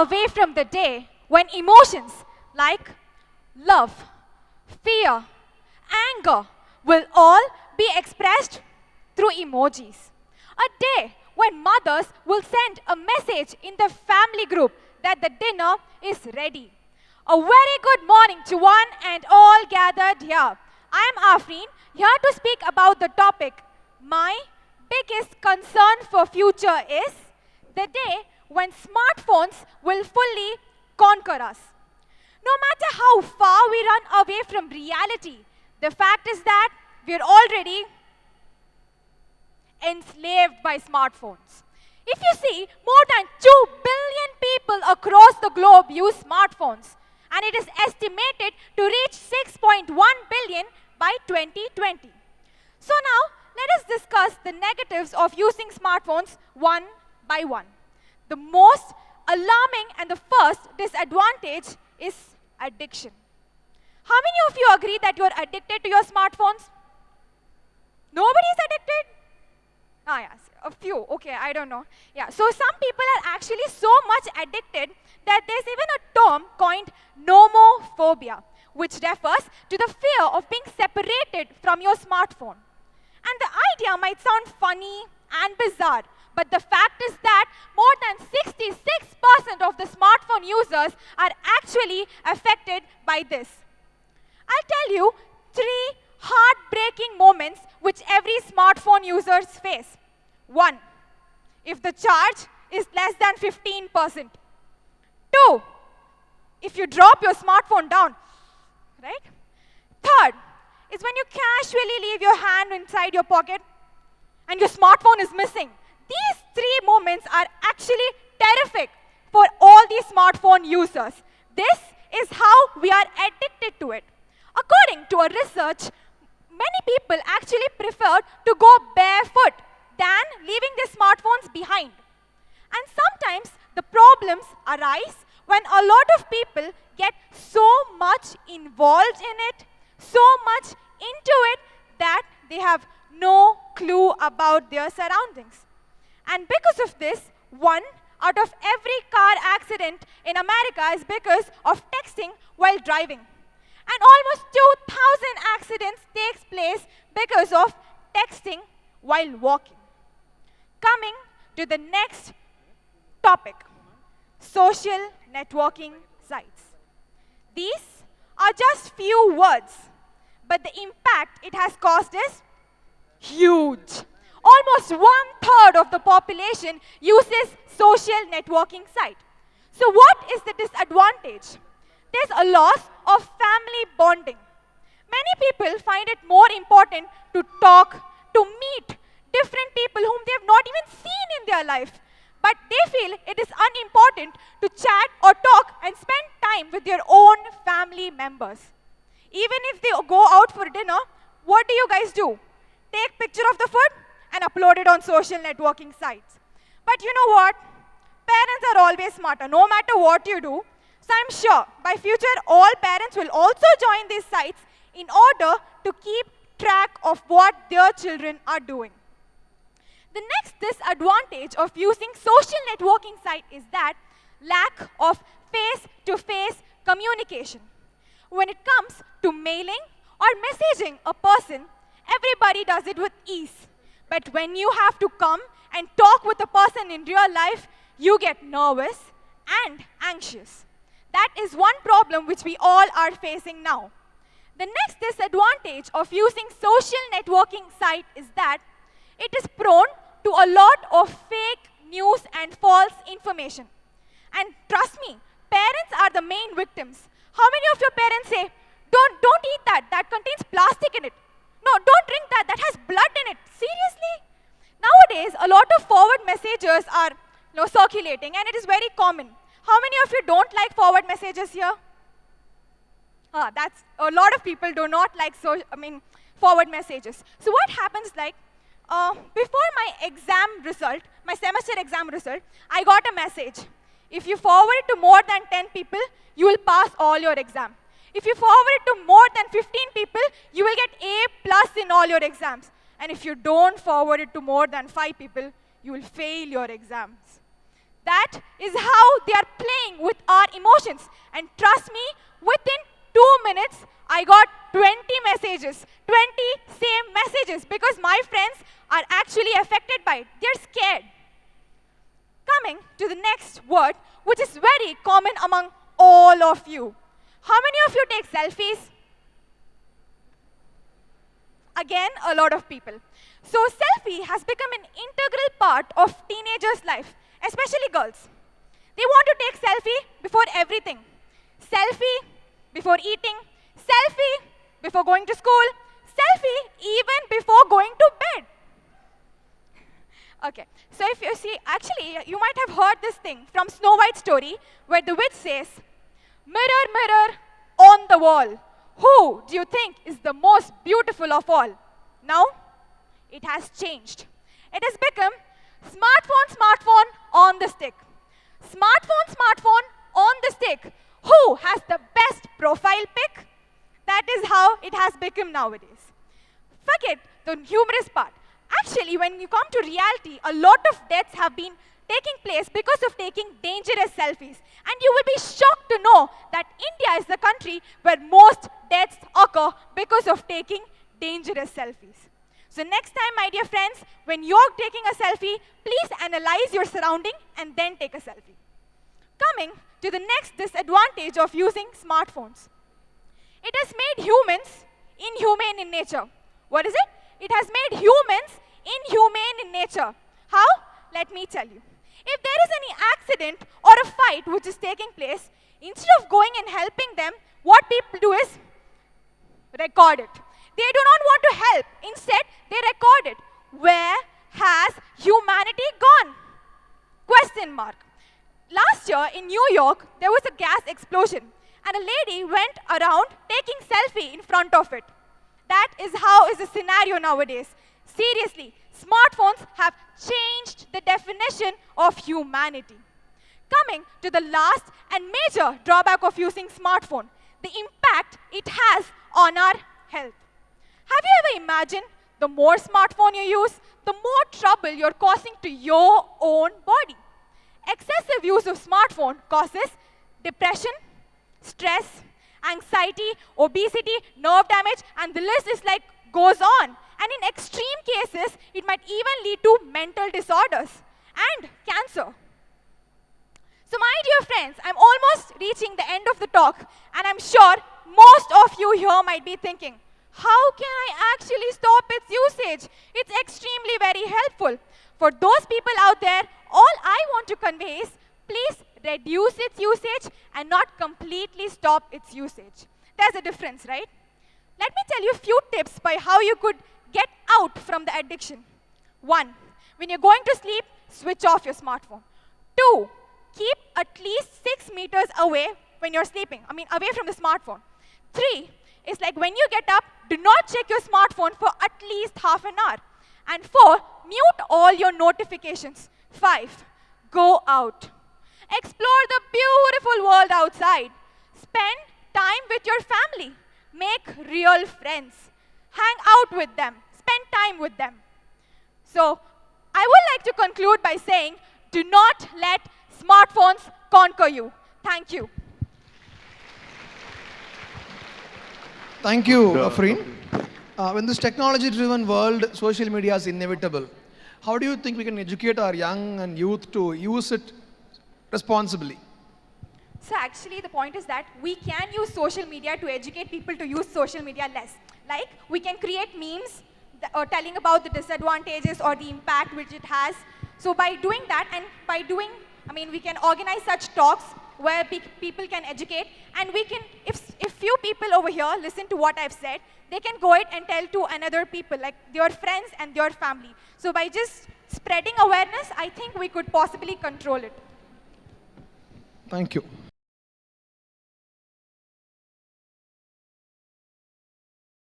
away from the day when emotions like love, fear, anger will all be expressed through emojis. A day when mothers will send a message in the family group that the dinner is ready. A very good morning to one and all gathered here. I am Afreen, here to speak about the topic. My biggest concern for future is the day when smartphones will fully conquer us. No matter how far we run away from reality, the fact is that we're already enslaved by smartphones. If you see, more than 2 billion people across the globe use smartphones, and it is estimated to reach 6.1 billion by 2020. So now, let us discuss the negatives of using smartphones one by one. The most alarming and the first disadvantage is addiction. How many of you agree that you are addicted to your smartphones? Nobody is addicted? Ah, yes, a few. Okay, I don't know. Yeah, so some people are actually so much addicted that there's even a term coined nomophobia, which refers to the fear of being separated from your smartphone. And the idea might sound funny and bizarre, but the fact is that more than 66% of the smartphone users are actually affected by this. I'll tell you 3 heartbreaking moments which every smartphone users face. 1, if the charge is less than 15%. 2, if you drop your smartphone down, right? 3rd is when you casually leave your hand inside your pocket and your smartphone is missing. These 3 moments are actually terrific for all these smartphone users. This is how we are addicted to it. According to a research, many people actually prefer to go barefoot than leaving their smartphones behind. And sometimes the problems arise when a lot of people get so much involved in it, so much into it, that they have no clue about their surroundings. And because of this, 1 out of every car accident in America is because of texting while driving. And almost 2,000 accidents takes place because of texting while walking. Coming to the next topic, social networking sites. These are just few words, but the impact it has caused is huge. Almost 1/3 of the population uses social networking site. So what is the disadvantage? There's a loss of family bonding. Many people find it more important to talk, to meet different people whom they have not even seen in their life. But they feel it is unimportant to chat or talk and spend time with their own family members. Even if they go out for dinner, what do you guys do? Take picture of the food and upload it on social networking sites. But you know what? Parents are always smarter, no matter what you do. So I'm sure by future all parents will also join these sites in order to keep track of what their children are doing. The next disadvantage of using social networking site is that lack of face-to-face communication. When it comes to mailing or messaging a person, everybody does it with ease. But when you have to come and talk with a person in real life, you get nervous and anxious. That is one problem which we all are facing now. The next disadvantage of using social networking site is that it is prone to a lot of fake news and false information. And trust me, parents are the main victims. How many of your parents say, don't eat that, that contains plastic in it. No, don't drink that, that has blood in it. Seriously? Nowadays, a lot of forward messages are circulating, and it is very common. How many of you don't like forward messages here? That's a lot of people do not like forward messages. So what happens before my exam result, my semester exam result, I got a message. If you forward it to more than 10 people, you will pass all your exam. If you forward it to more than 15 people, you will get A plus in all your exams. And if you don't forward it to more than 5 people, you will fail your exams. That is how they are playing with our emotions. And trust me, within 2 minutes, I got 20 messages, 20 same messages, because my friends are actually affected by it. They're scared. Coming to the next word, which is very common among all of you. How many of you take selfies? Again, a lot of people. So selfie has become an integral part of teenagers' life, especially girls. They want to take selfie before everything. Selfie before eating, selfie before going to school, selfie even before going to bed. Okay, so if you see, actually, you might have heard this thing from Snow White's story, where the witch says, "Mirror, mirror on the wall, who do you think is the most beautiful of all?" Now, it has changed. It has become smartphone, smartphone on the stick. Smartphone, smartphone on the stick. Who has the best profile pic? That is how it has become nowadays. Forget the humorous part. Actually, when you come to reality, a lot of deaths have been taking place because of taking dangerous selfies. And you will be shocked to know that India is the country where most deaths occur because of taking dangerous selfies. So next time, my dear friends, when you're taking a selfie, please analyze your surrounding and then take a selfie. Coming to the next disadvantage of using smartphones. It has made humans inhumane in nature. What is it? It has made humans inhumane in nature. How? Let me tell you. If there is any accident or a fight which is taking place, instead of going and helping them, what people do is record it. They do not want to help. Instead, they record it. Where has humanity gone? Question mark. Last year in New York, there was a gas explosion, and a lady went around taking selfie in front of it. That is how is the scenario nowadays. Seriously, smartphones have changed the definition of humanity. Coming to the last and major drawback of using smartphone, the impact it has on our health. Have you ever imagined the more smartphone you use, the more trouble you're causing to your own body? Excessive use of smartphone causes depression, stress, anxiety, obesity, nerve damage, and the list is like goes on. And in extreme cases, it might even lead to mental disorders and cancer. So my dear friends, I'm almost reaching the end of the talk, and I'm sure most of you here might be thinking, how can I actually stop its usage? It's extremely very helpful. For those people out there, all I want to convey is, please reduce its usage and not completely stop its usage. There's a difference, right? Let me tell you a few tips by how you could get out from the addiction. 1, when you're going to sleep, switch off your smartphone. 2, keep at least 6 meters away when you're sleeping. Away from the smartphone. 3, is like when you get up, do not check your smartphone for at least half an hour. And 4, mute all your notifications. 5, go out. Explore the beautiful world outside. Spend time with your family. Make real friends. Hang out with them. Spend time with them. So, I would like to conclude by saying, do not let smartphones conquer you. Thank you. Thank you, Afreen. In this technology-driven world, social media is inevitable. How do you think we can educate our young and youth to use it responsibly? So actually, the point is that we can use social media to educate people to use social media less. Like, we can create memes telling about the disadvantages or the impact which it has. So by doing that, and by doing, we can organize such talks where people can educate, and we can, if few people over here listen to what I've said, they can go ahead and tell to another people, like their friends and their family. So by just spreading awareness, I think we could possibly control it. Thank you.